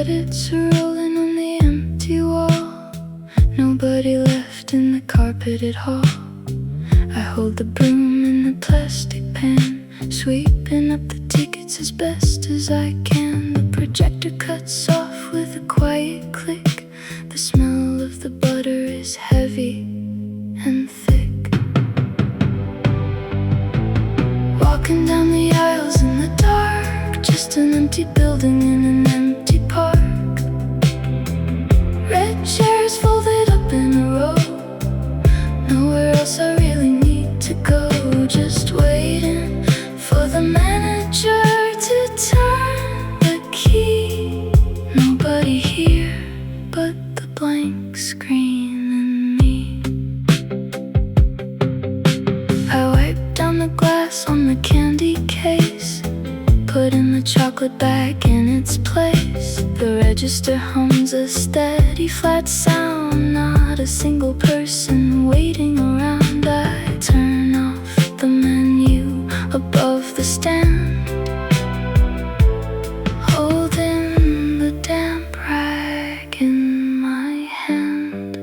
credits are rolling on the empty wall. Nobody left in the carpeted hall. I hold the broom in the plastic pan, sweeping up the tickets as best as I can. The projector cuts off with a quiet click. The smell of the butter is heavy and thick. Walking down the aisles in the dark, just an empty building in an empty park. Red chairs folded up in a row. Nowhere else I really need to go. Just waiting for the manager to turn the key. Nobody here but the blank screen and me. I wipe down the glass on the candy case, putting the chocolate back in its place. The register hums a steady flat sound, not a single person waiting around. I turn off the menu above the stand, holding the damp rag in my hand.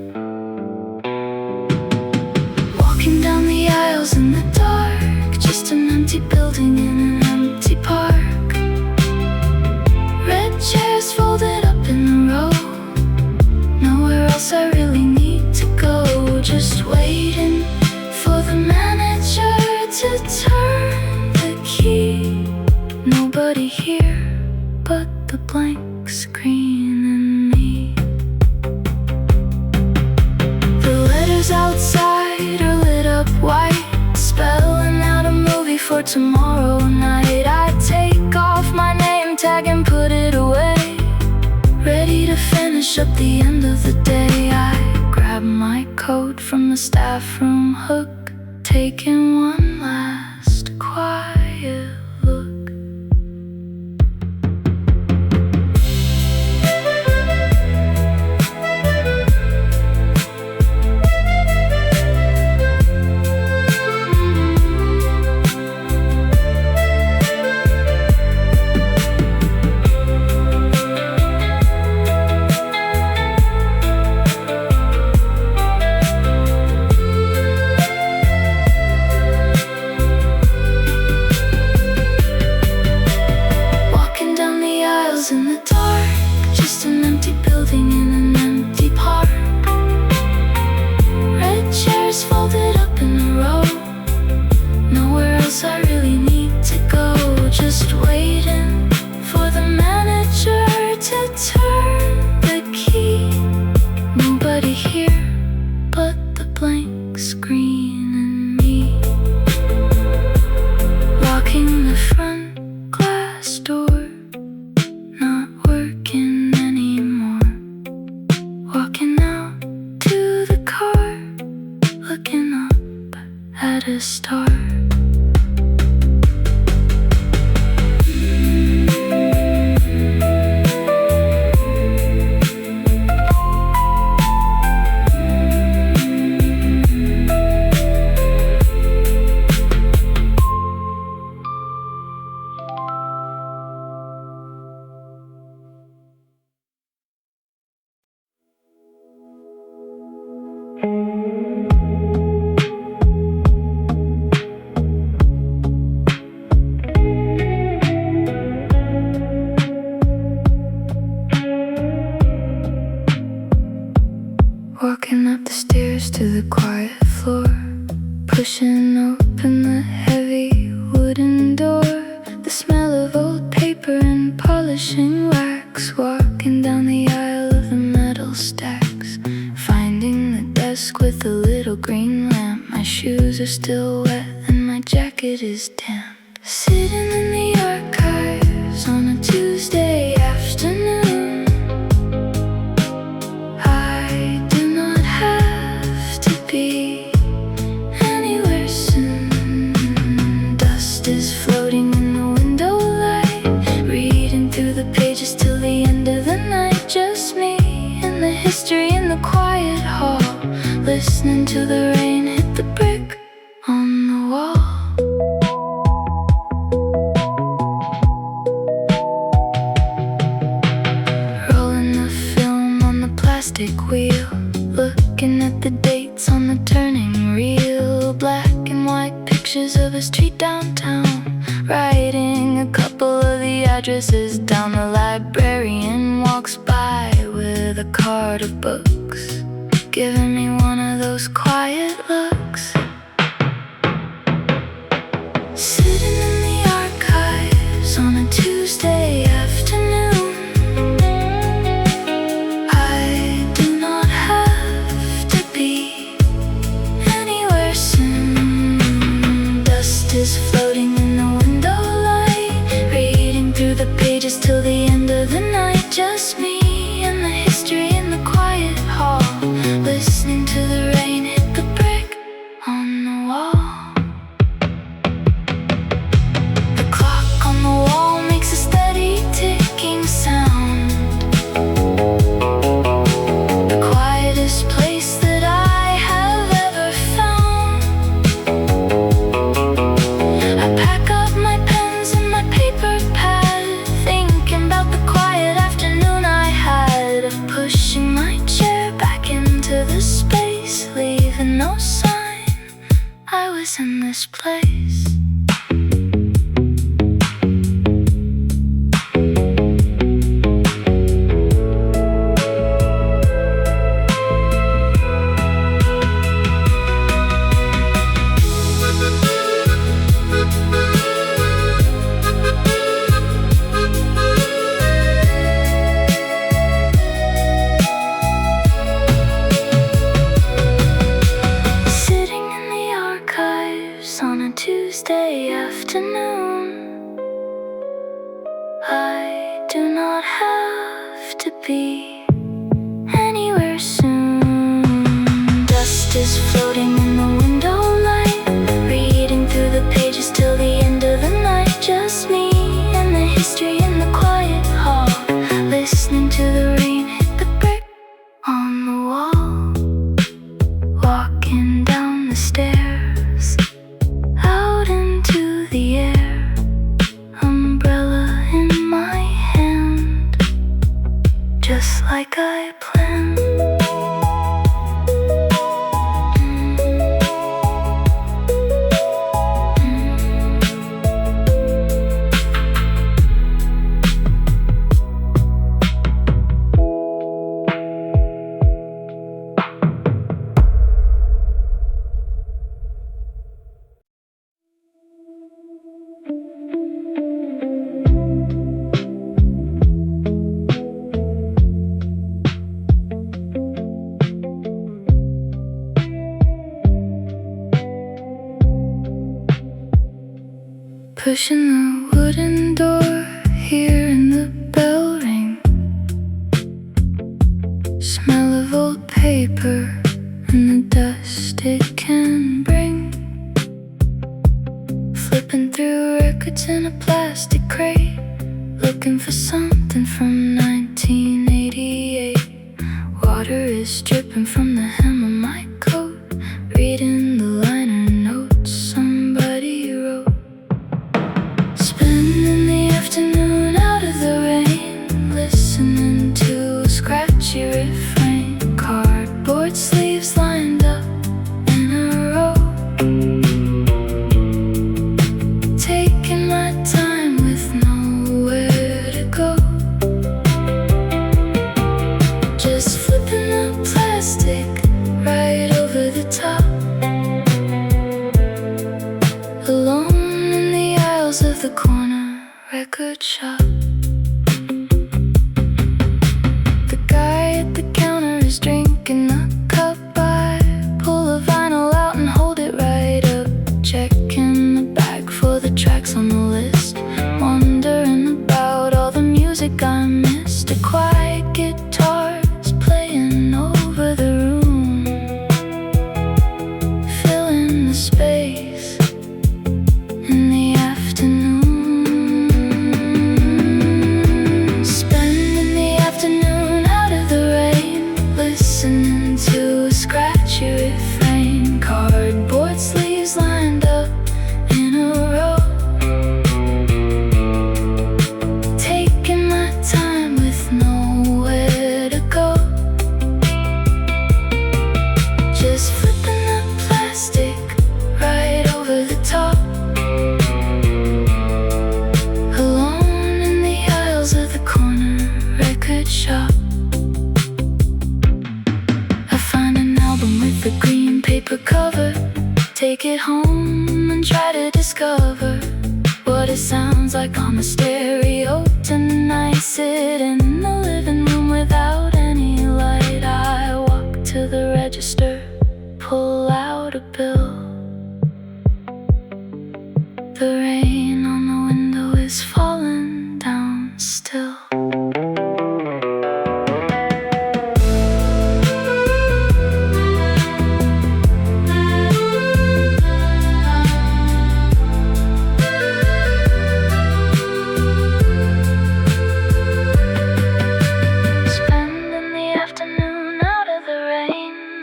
Walking down the aisles in the dark, just an empty building in an empty park. Red chairs folded up in a row. Nowhere else I really need to go. Just waiting for the manager to turn the key. Nobody here but the blank screen and me. The letters outside are lit up white, spelling out a movie for tomorrow night. I take off my name tag and put it away, ready to finish up the end of the day. I grab my coat from the staff room hook, taking one last quiet look. In the dark, just an empty building in an empty park. Red chairs folded up in a row. Nowhere else I really need to go. Just waiting for the manager to turn the key. Nobody here but the blank screen and me. Locking the front glass door, looking up at a star. Walking up the stairs to the quiet floor, pushing open the heavy wooden door. The smell of old paper and polishing wax. Walking down the aisle of the metal stacks, finding the desk with the little green lamp. My shoes are still wet and my jacket is damp. Sitting in the archives on a Tuesday afternoon, be anywhere soon. Dust is floating in the window light, reading through the pages till the end of the night. Just me and the history in the quiet hall, listening to the rain hit the brick on the wall. plastic wheel, looking at the dates on the turning reel. Black and white pictures of a street downtown, writing a couple of the addresses down. The librarian walks by with a card of books, giving me one of those quiet looks. Sitting in the archives on a Tuesday afternoon, I do not have to be anywhere soon. Dust is floating in the window light, reading through the pages till the end of the night. Just me and the history in the quiet hall, listening to the rain hit the brick on the wall. The clock on the wall makes a steady ticking sound, the quietest place that I have ever found. I pack up my pens and my paper pad, thinking about the quiet afternoon I had of pushing my chair back into the space, leaving no sign I was in this place. On a Tuesday afternoon, I do not have to be anywhere soon. Dust is floating in the window light, reading through the pages till the end of the night. Just me and the history in the quiet hall, listening to the rain hit the brick on the wall. Walking down the stairs, out into the air, umbrella in my hand, just like I planned. Pushing the wooden door, hearing the bell ring, smell of old paper and the dust it can bring. Flipping through records in a plastic crate, looking for something from 1988. Water is dripping from the hem of my coat, reading the liner notes somebody wrote. Spending the afternoon out of the rain, listening to a scratchy refrain. Cardboard sleeves lined up in a row, taking my time with nowhere to go. Just flipping the plastic right over the top, alone in the aisles of the corner record shop. The guy at the counter is drinking a cup. I pull a vinyl out and hold it right up, checking the bag for the tracks on the list, wondering about all the music I missed. A quiet guitar is playing over the room, filling the space in the afternoon. Spending the afternoon out of the rain, listening to a scratchy refrain. Cardboard sleeves lined up in a row, taking my time stereo tonight. Sit in the living room without any light. I walk to the register, pull out a bill. The rain on the window is falling down still.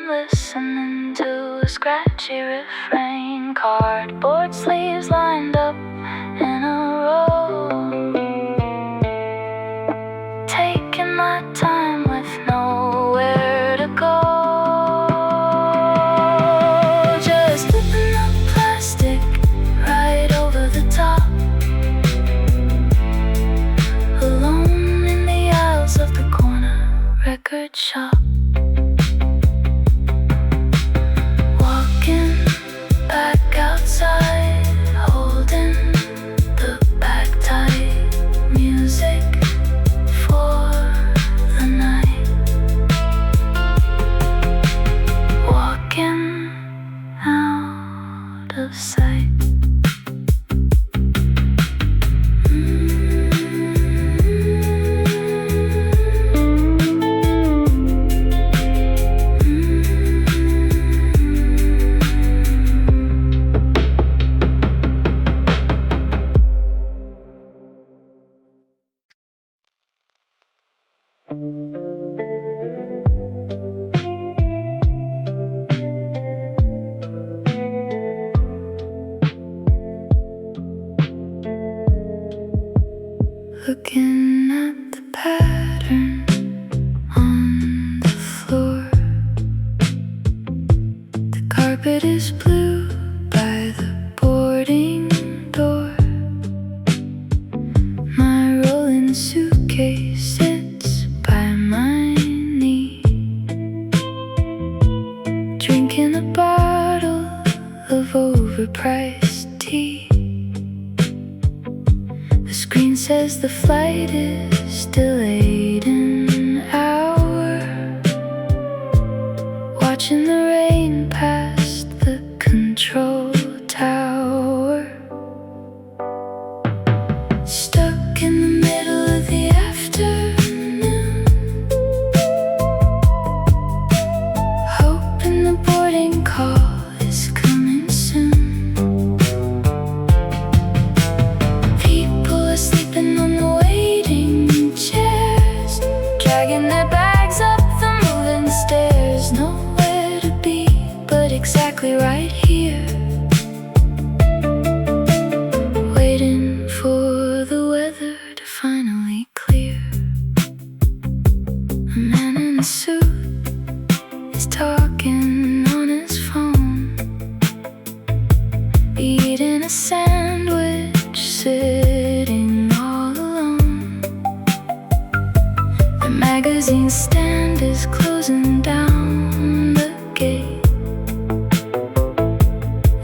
Listening to a scratchy refrain. Cardboard sleeves lined up in a row. Taking my time with nowhere to go. Just flipping the plastic right over the top. Alone in the aisles of the corner record shop. Back outside, holding the back tight. Music for the night. Walking out of sight. Looking at the pattern on the floor. The carpet is blue by the boarding door. My rolling suitcase sits by my knee, drinking a bottle of overpriced tea. The screen says the flight is delayed an hour. Watching the rain past the control tower. Stuck in the middle of the afternoon, hoping the boarding call is coming soon. Sleeping on the waiting chairs, dragging their bags up the moving stairs. Nowhere to be but exactly right here, waiting for the weather to finally clear. A man in a suit is talking on his phone, eating a sandwich, sitting all alone. The magazine stand is closing down the gate.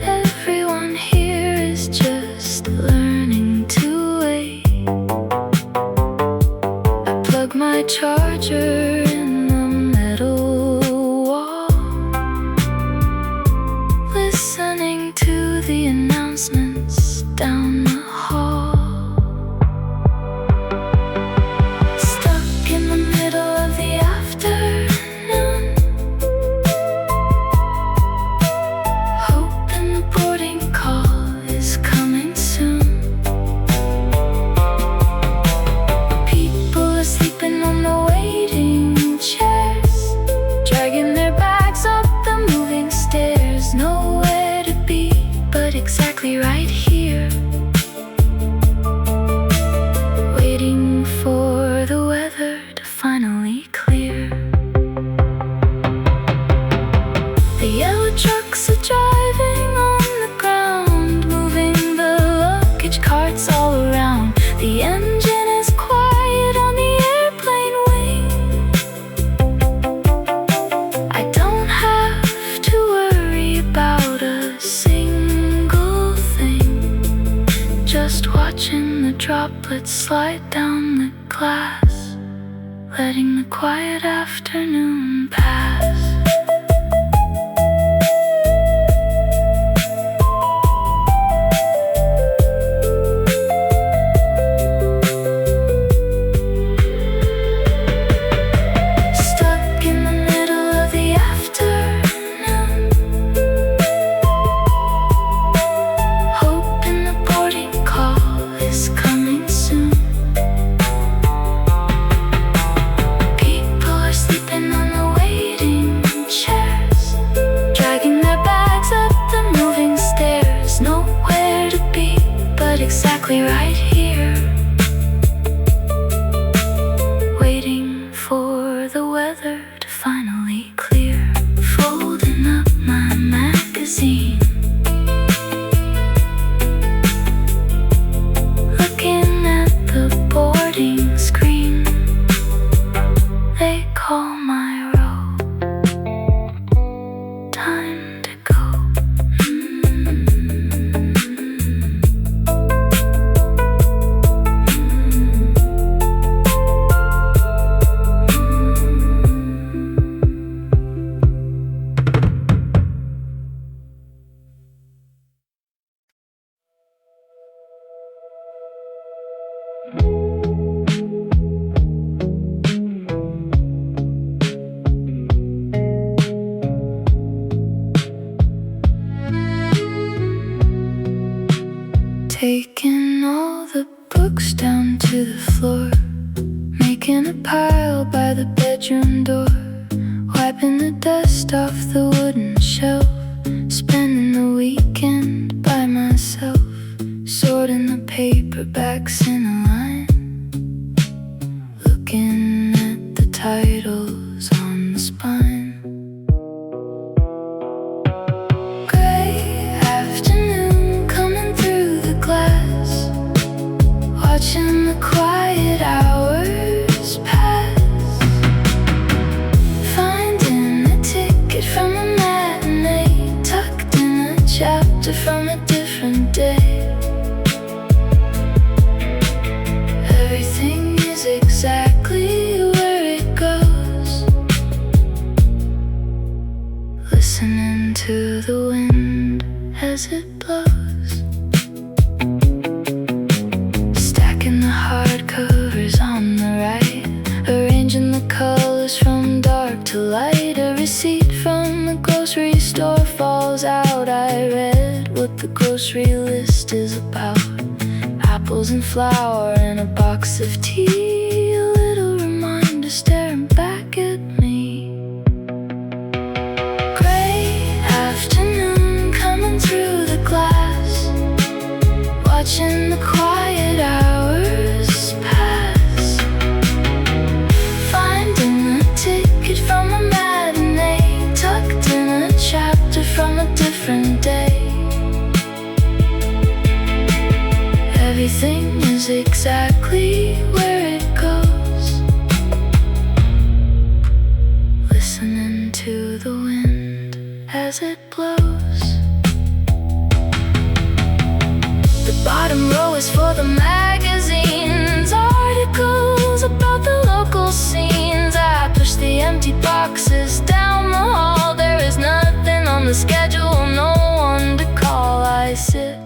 Everyone here is just learning to wait. I plug my charger in the metal wall, listening to the announcements down the hall. Stuck in the middle of the afternoon, hoping the boarding call is coming soon. People are sleeping on the waiting slide down the glass, letting the quiet afternoon pass. Stuck in the middle of the afternoon, hoping the boarding call is coming soon. People are sleeping on the waiting chairs, dragging their bags up the moving stairs. Nowhere to be but exactly right here, waiting for the weather to finally clear. Folding up my magazine, looking at the boarding screen. They call my row, time to go. Taking all the books down to the floor, making a pile by the bedroom door, wiping the dust off the wooden shelf, spending the weekend by myself, sorting the paperbacks in a line, looking at the titles on the spine. Watching the quiet hours pass, finding a ticket from a matinee, tucked in a chapter from a different day. Everything is exactly where it goes, listening to the wind as it blows. Hardcovers on the right, arranging the colors from dark to light. A receipt from the grocery store falls out. I read what the grocery list is about: apples and flour and a box of tea. A little reminder staring back at me. Gray afternoon coming through the glass, watching the quiet hours pass, finding a ticket from a matinee, tucked in a chapter from a different day. Everything is exactly where it goes, listening to the wind as it blows. The bottom row is for the magazines, articles about the local scenes. I push the empty boxes down the hall. There is nothing on the schedule, no one to call. I sit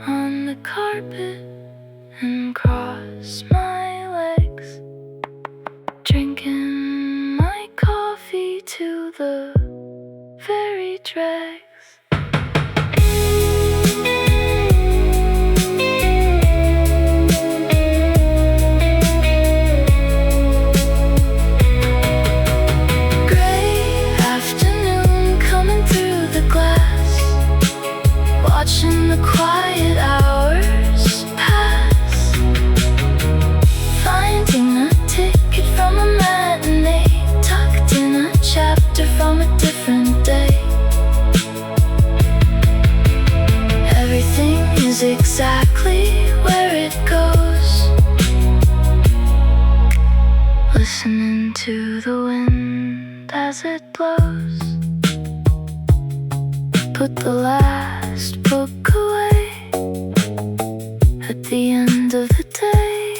on the carpet and cross my legs, drinking my coffee to the very dregs. Watching the quiet hours pass, finding a ticket from a matinee, tucked in a chapter from a different day. Everything is exactly where it goes, listening to the wind as it blows. Put the last book away at the end of the day.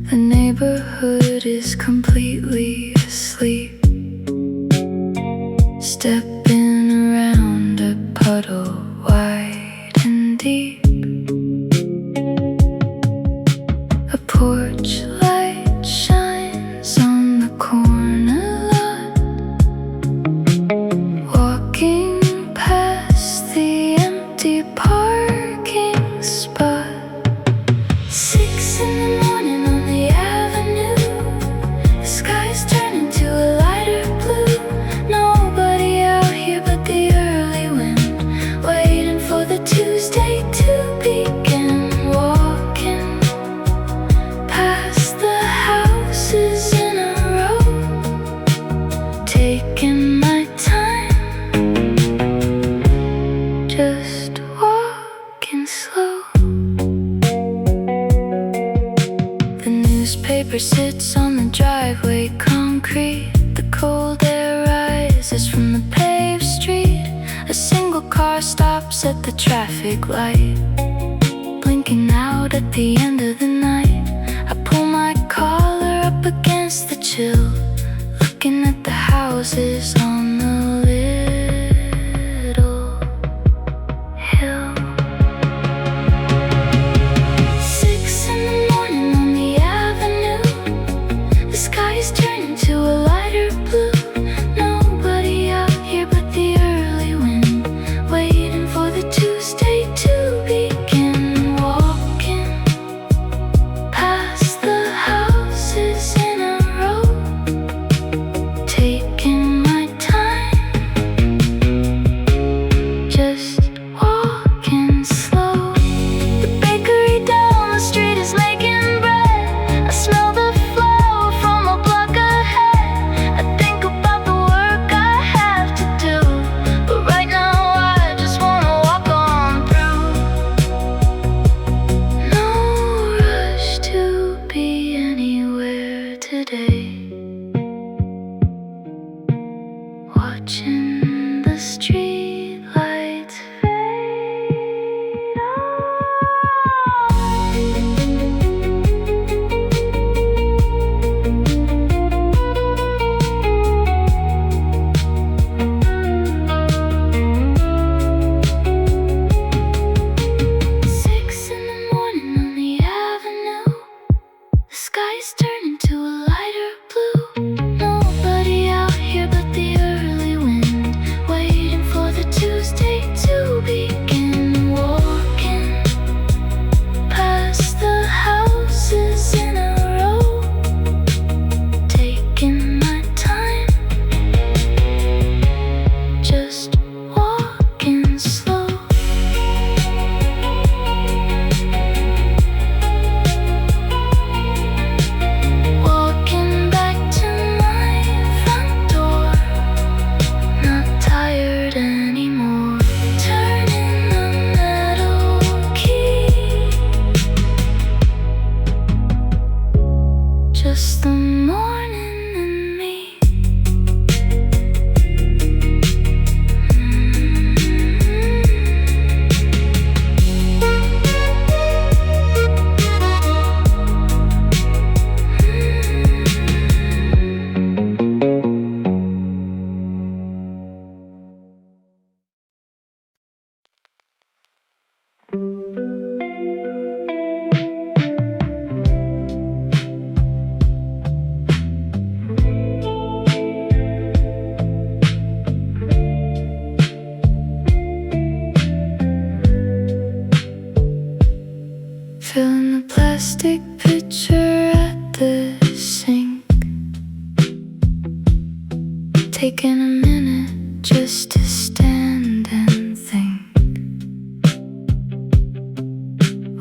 The neighborhood is completely asleep, stepping around a puddle wide and deep. A porch light shines on the corner lot, walking past the empty parking spot. 6 in the morning on the avenue, the sky's turning to a lighter blue. Nobody out here but the early wind, waiting for the Tuesday to begin. Walking past the houses in a row, taking my time, just walking slow. The newspaper sits on the driveway, concrete. The cold air rises from the paved street. A single car stops at the traffic light, blinking out at the end of the night. I pull my collar up against the chill, looking at the houses on the little hill. 6 in the morning on the avenue, the sky is turning to a lighter blue. Nobody out here but the early wind, waiting for the Tuesday to begin. Walking past the houses in a row, taking my time, just walking slow. The bakery down the street is making bread. I smell the flour from a block ahead. I think about the work I have to do, but right now I just wanna walk on through. No rush to be anywhere today, watching the street lights fade out. Six in the morning on the avenue, the sky's turning to a lighter blue. Nobody out here but the early wind, waiting for the Tuesday to begin. Walking past the houses in a row, taking my time, just walking slow. Walking back to my front door, not tired anymore. Turning the metal key, just the morning and me. Filling the plastic pitcher at the sink, taking a minute just to stand and think.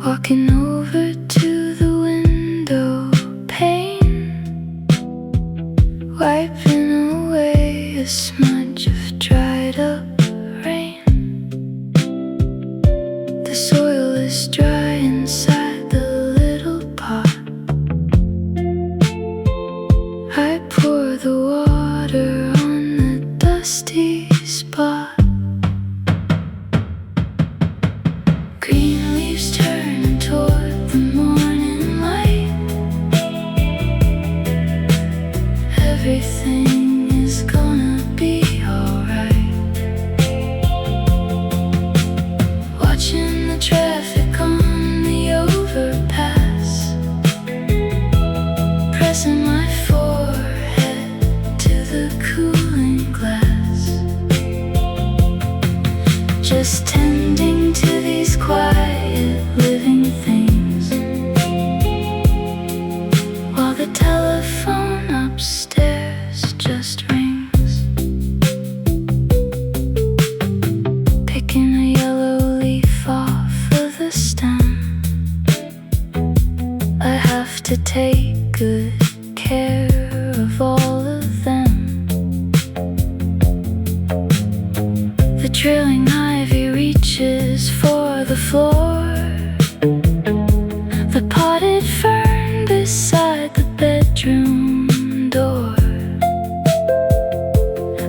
Walking over to the window pane, wiping away a smudge of dried up rain. The soil is dry inside the little pot. I pour the water on the dusty spot. Green leaves turn toward pressing my forehead to the cooling glass, just tending to these quiet living things, while the telephone upstairs just rings. Picking a yellow leaf off of the stem, I have to take good care of all of them. The trailing ivy reaches for the floor, the potted fern beside the bedroom door.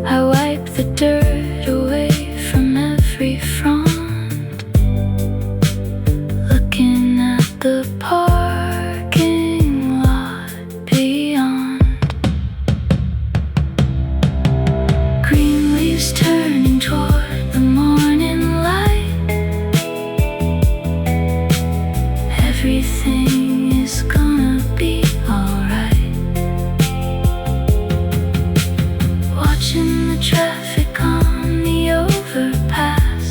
I wipe the dirt away from every front, looking at the parking lot beyond. Green leaves turning toward the morning light. Everything is gonna be alright. Watching the traffic on the overpass,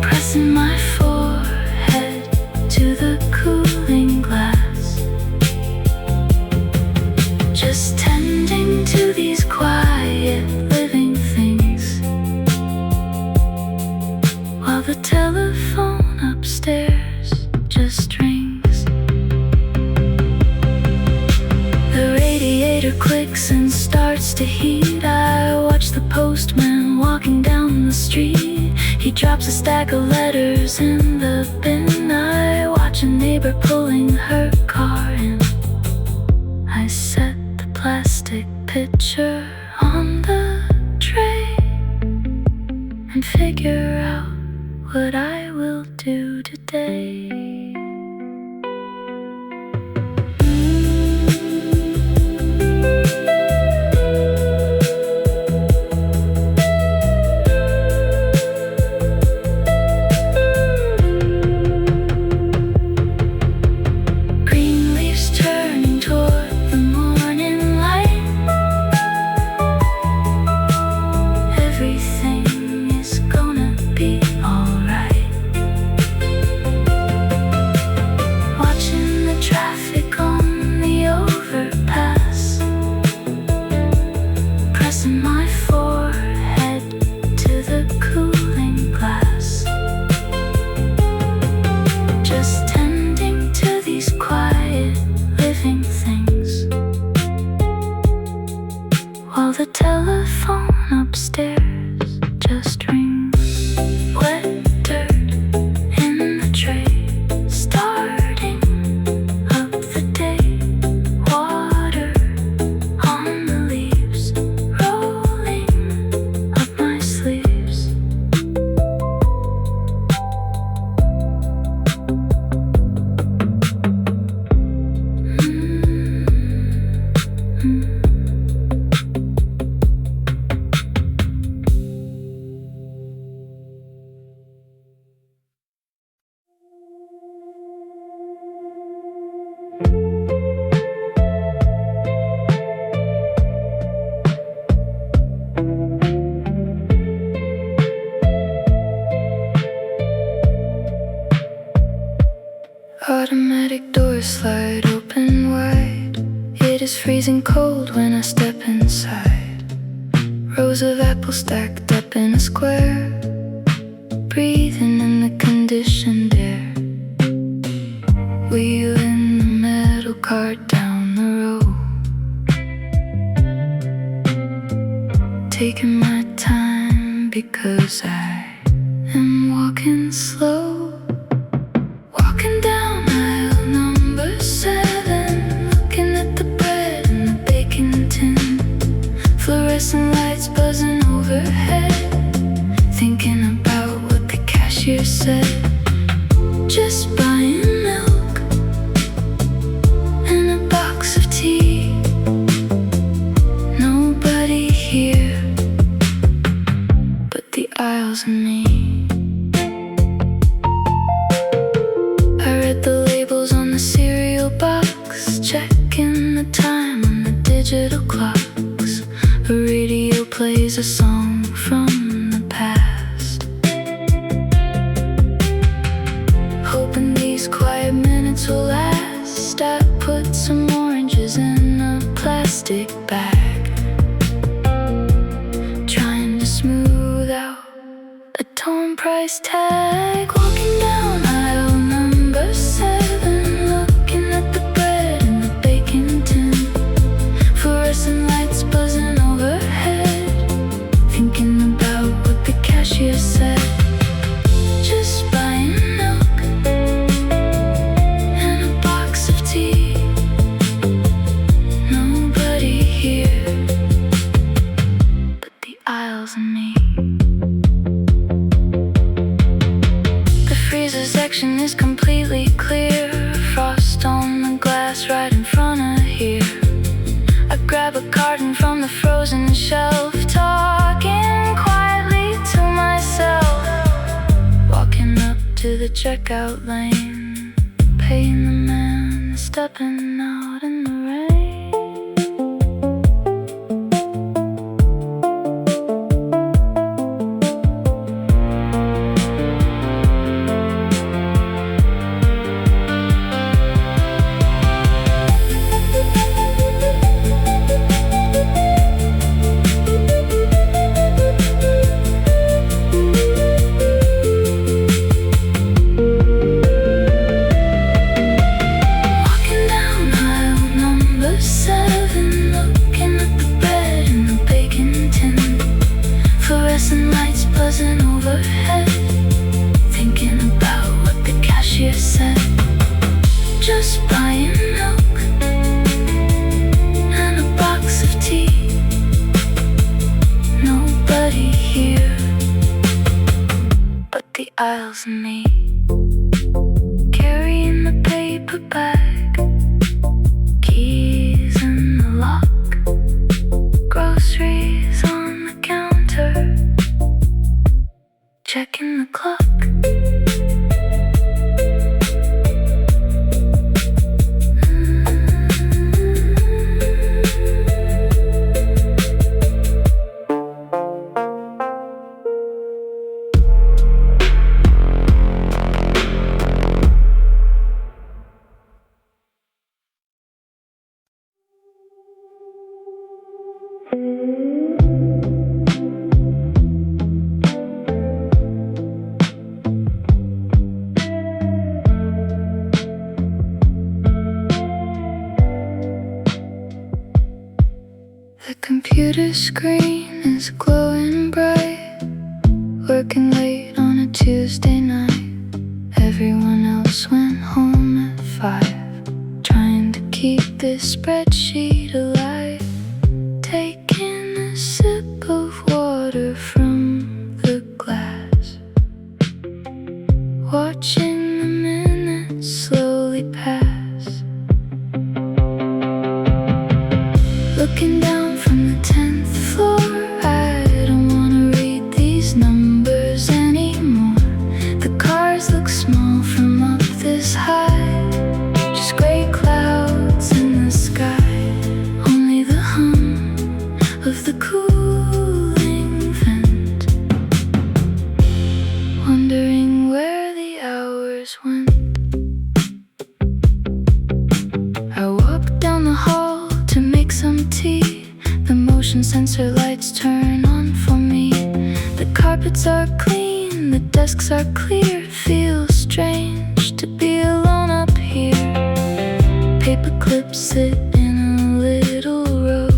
pressing my forehead to the cooling glass, just tending to these quiet living things, while the telephone upstairs just rings. The radiator clicks and starts to heat. I watch the postman walking down the street. He drops a stack of letters in the bin. I watch a neighbor pulling her car in. I set the plastic pitcher on the tray and figure out what I will do today. Green leaves turning toward the morning light. Everything is gonna be alright. Watching the traffic on the overpass, pressing my forehead to the cooling glass, just tending to these quiet living things, while the telephone upstairs just rings. Wet dirt in the tray, starting up the day. Water on the leaves, rolling up my sleeves. Automatic doors slide open wide. It is freezing cold when I step inside. Rows of apples stacked up in a square, breathing in the conditioned air. Wheel in the metal cart down the road, taking my time because I am walking slow. Walking down aisle number 7, looking at the bread and the bacon tin. Fluorescent lights buzzing overhead, thinking about what the cashier said. Just buying milk and a box of tea. Nobody here but the aisles and me. is a song from the past, hoping these quiet minutes will last. I put some oranges in a plastic bag, trying to smooth out a torn price tag. Walking down aisle number 7, looking at the bread in the baking tin, fluorescent lights buzzing overhead, thinking about what the cashier said. Just buying milk and a box of tea, nobody here but the aisles and me. The freezer section is completely clear, frost on the glass right in front of here. I grab a carton from the frozen shelf, talking quietly to myself, walking up to the checkout lane, paying the man, stepping out in the rain. Fluorescent lights buzzing overhead, thinking about what the cashier said. Just buying milk and a box of tea, nobody here but the aisles and me. Carrying the paper bag, keys in the lock, groceries on the counter, checking the clock. The computer screen is glowing bright, working late on a Tuesday night. Everyone else went home at 5, trying to keep this spreadsheet alive. Taking a sip of water from the glass, watching the minutes slowly pass. Looking down from the 10th floor, I don't wanna read these numbers anymore. The cars look small from up this high, just gray clouds in the sky, only the hum of the cooling vent, wondering where the hours went. I walk down the hall to make some tea. The motion sensor lights turn on for me. The carpets are clean, the desks are clear. It feels strange to be alone up here. Paper clips sit in a little row.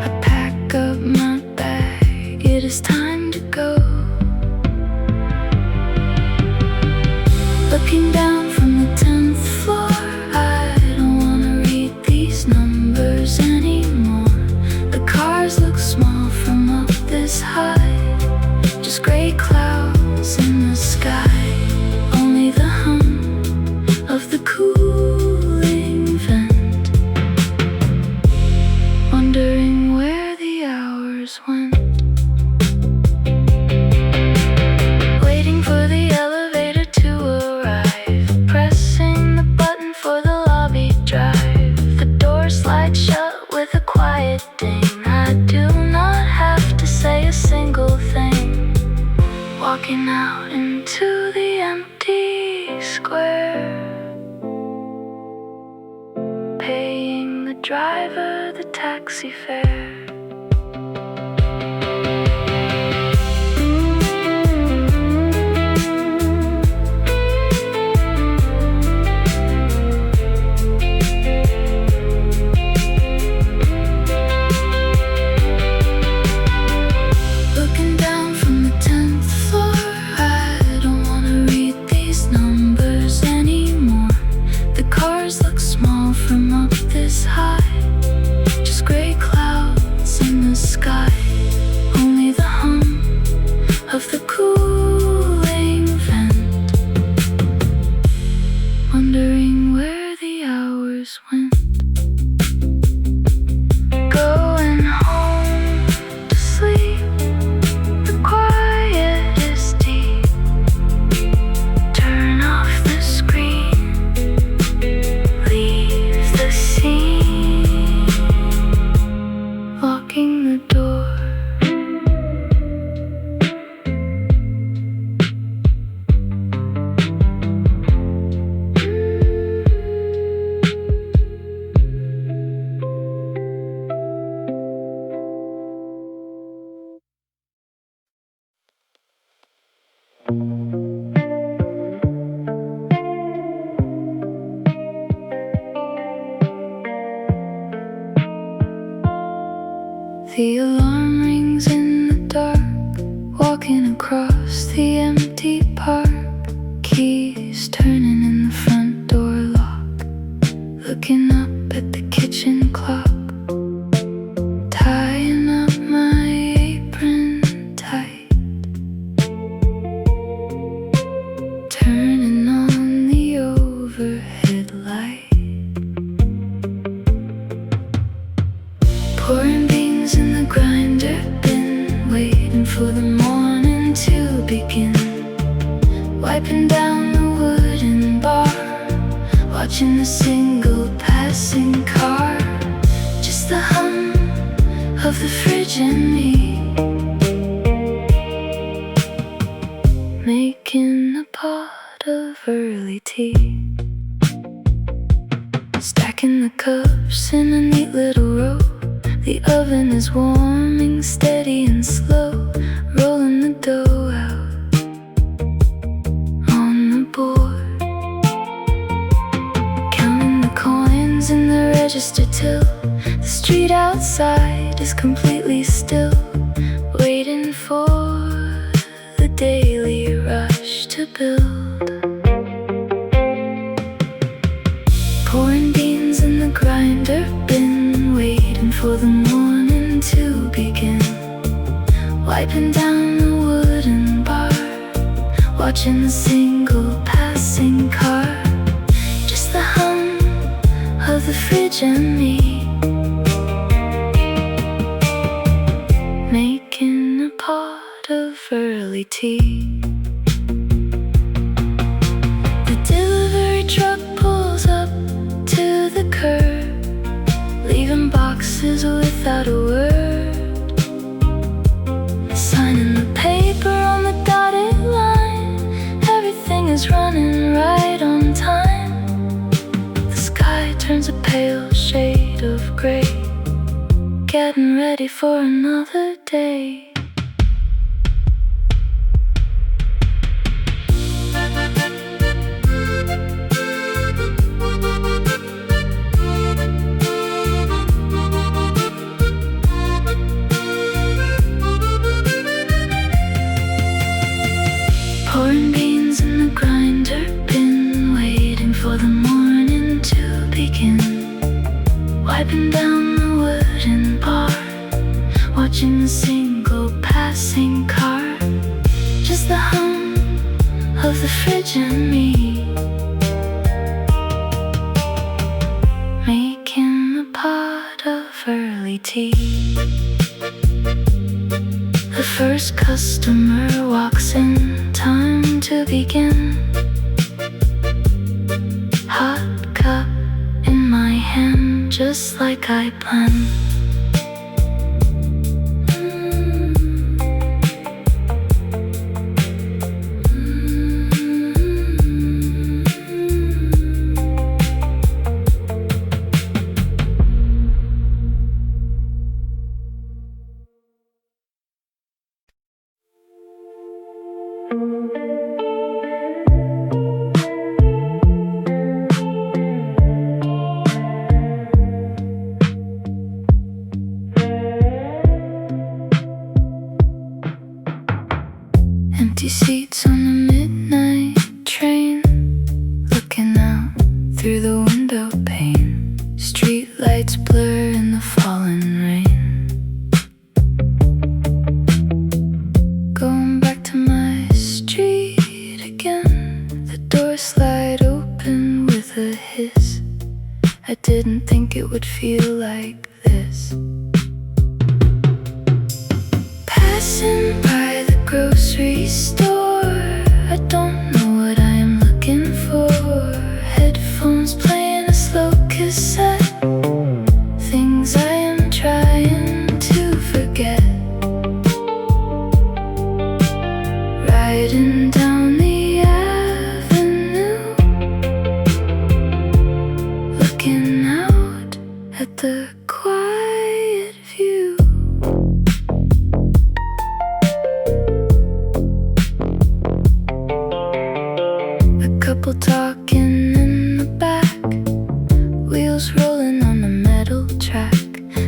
I pack up my bag, it is time to go. Looking down from the 10th floor, I don't wanna read these numbers anymore. The cars look small from up this high, just gray clouds somewhere, paying the driver the taxi fare. Of the cooling vent, wondering where the hours went. Going home to sleep, the quiet is deep. Turn off the screen, leave the scene, locking the door. The alarm rings in the dark, walking across the empty park. Keys turning in the front door lock, looking up at the kitchen clock. Tying up my apron tight, turning on the overhead light. Pouring beans in the grinder bin, waiting for the morning to begin. Wiping down the wooden bar, watching the single passing car. Just the hum of the fridge and me, making a pot of early tea. Stacking the cups in a neat little row. The oven is warming steady and slow, rolling the dough out on the board. Counting the coins in the register till the street outside is completely still, waiting for the daily rush to build. Pouring beans in the grinder bin, waiting for the morning to begin. Wiping down the wooden bar, watching the single passing car. Just the hum of the fridge and me, making a pot of early tea. The delivery truck pulls up to the curb, leaving boxes without a word. Signing the paper on the dotted line, everything is running right on time. The sky turns a pale shade of gray, getting ready for another day. Pouring beans in the grinder bin, waiting for the morning to begin. Wiping down the wooden bar, watching the single passing car. Just the hum of the fridge and me, making a pot of early tea. The first customer walks in, time to begin. Hot cup in my hand, just like I planned. through the window pane. Street lights blur in the falling rain. Going back to my street again. The doors slide open with a hiss. I didn't think it would feel like this. Passing by the grocery store, I don't know what I am looking for. Headphones playing a slow cassette. Things I am trying to forget. Riding down the avenue, looking out at the quiet view. A couple talking in the back, wheels rolling on the metal track.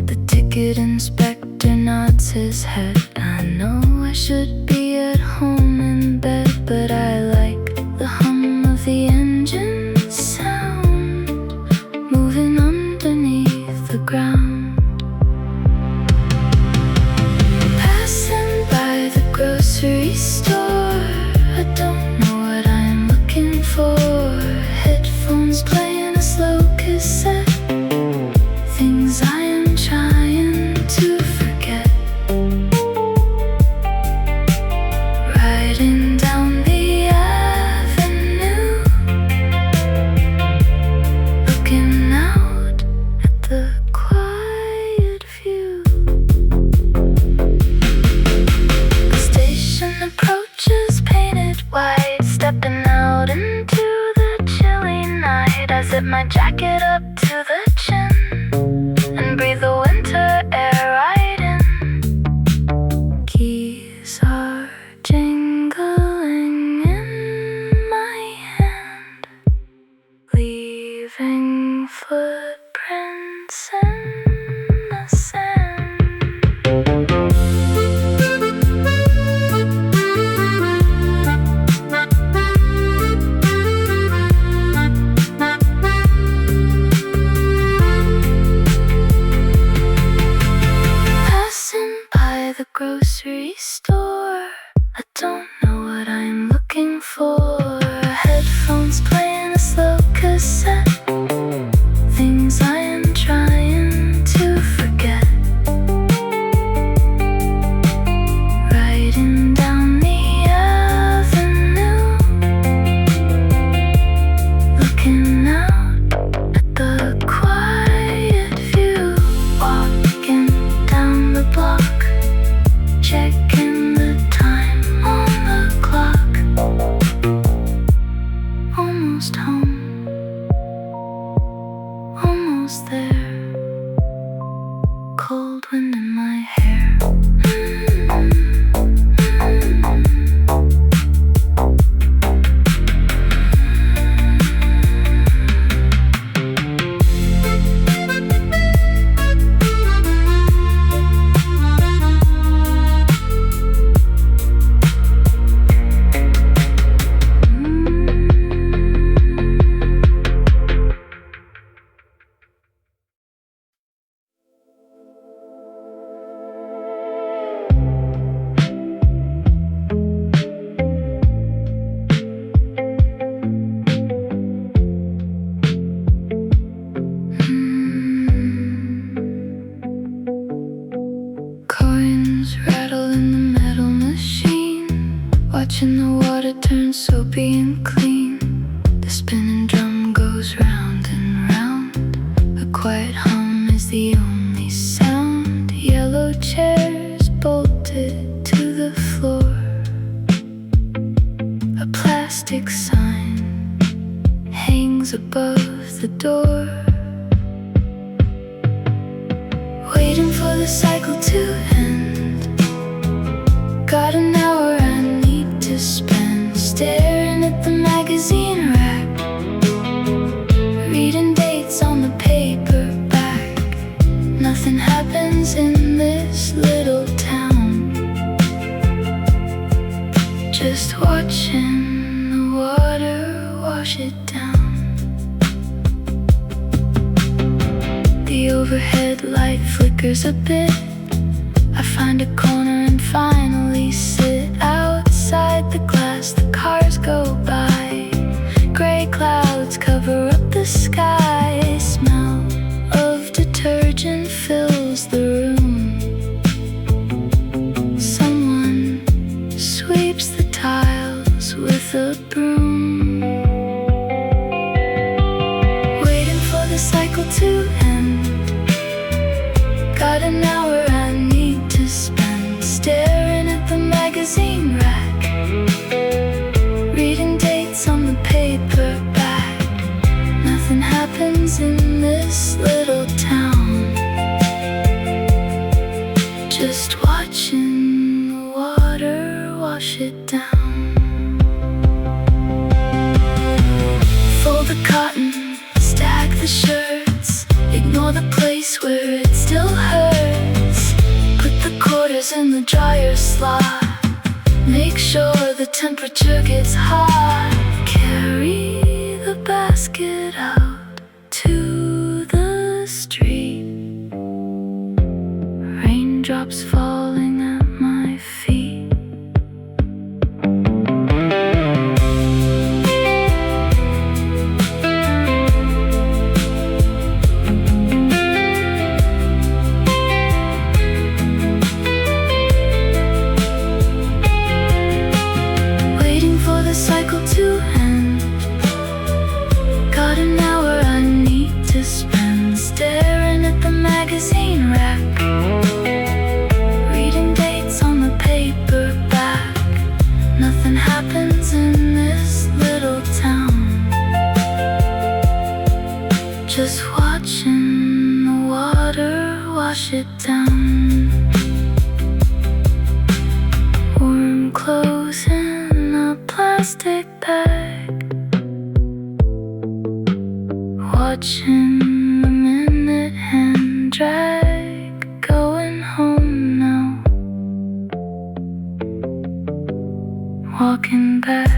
The ticket inspector nods his head. I know I should be at home in bed, but I like the hum of the engine sound moving underneath the ground. Passing by the grocery store, I don't know what I'm looking for. Headphones playing a slow cassette. Things I am trying to forget. Riding down the avenue, looking out at the quiet view. The station approaches, painted white. Stepping out into the chilly night, I zip my jacket up to the chin and breathe the winter air right in. Keys are jingling in my hand, leaving footprints in the sand. Passing by the grocery store, I don't know what I'm looking for. Headphones playing a slow cassette. Things I am trying to forget. Riding down the avenue, looking out at the quiet view. Walking down the block, checking the time on the clock. Almost home, almost there. Cold wind in my hair. Coins rattle in the metal machine, watching the water turn soapy and clean. The spinning drum goes round and round. A quiet hum is the only sound. Yellow chairs bolted to the floor. A plastic sign hangs above the door, waiting for the cycle to end. Got an hour I need to spend staring at the magazine rack, reading dates on the paperback. Nothing happens in this little town, just watching the water wash it down. overhead light flickers a bit. I find a corner and finally sit outside the glass. The cars go by, gray clouds cover up the sky. Smell of detergent fills the room. Someone sweeps the tiles with a broom. Waiting for the cycle to end. Got an hour I need to spend staring at the magazine rack, reading dates on the paperback. Nothing happens in this little town. Just watching the water wash it down. Fold the cotton, stack the shirts, ignore the place where it still hurts. Put the quarters in the dryer slot, make sure the temperature gets hot. Carry the basket out to the street, raindrops falling at my feet. Cycle to end. Got an hour I need to spend staring at the magazine rack, reading dates on the paperback. Nothing happens in this little town. Just watching the water wash it down. Warm clothes in a plastic bag, watching the minute hand drag. Going home now, walking back.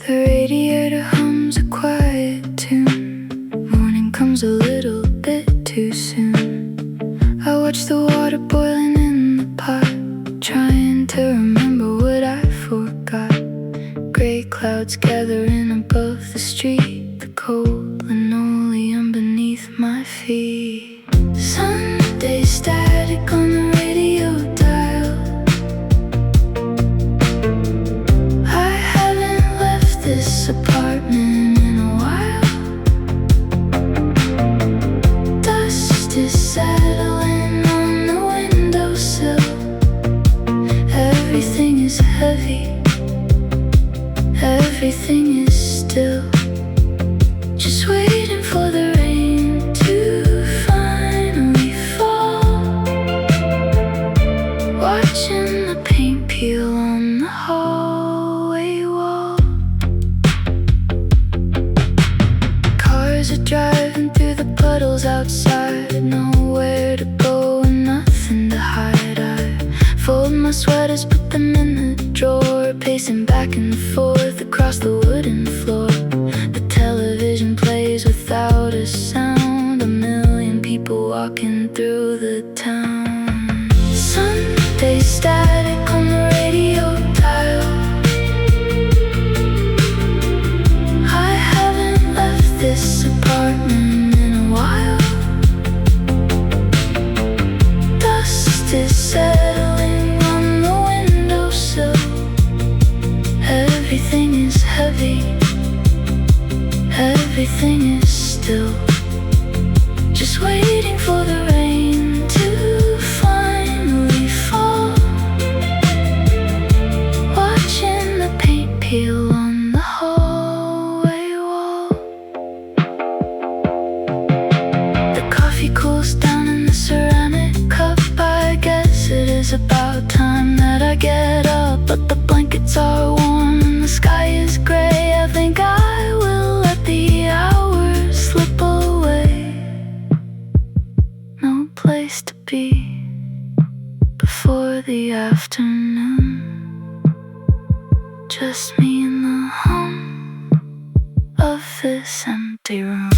The radiator hums a quiet tune. Morning comes a little bit too soon. I watch the water boiling in the pot, trying to remember what I forgot. Gray clouds gathering above the street, the cold linoleum beneath my feet. Sunday static on the radio dial. I haven't left this apartment in a while. Dust is settling on the windowsill. Everything is heavy, everything is still. Just waiting for the rain to finally fall. Watching the paint peel on the hallway wall. Cars are driving through the puddles outside, nowhere to go and nothing to hide. I fold my sweaters, put them in the drawer, pacing back and forth across the wooden floor. The television plays without a sound, a million people walking through the town. Sunday static on the radio dial. I haven't left this apartment in a while. be before the afternoon. Just me in the hum of this empty room.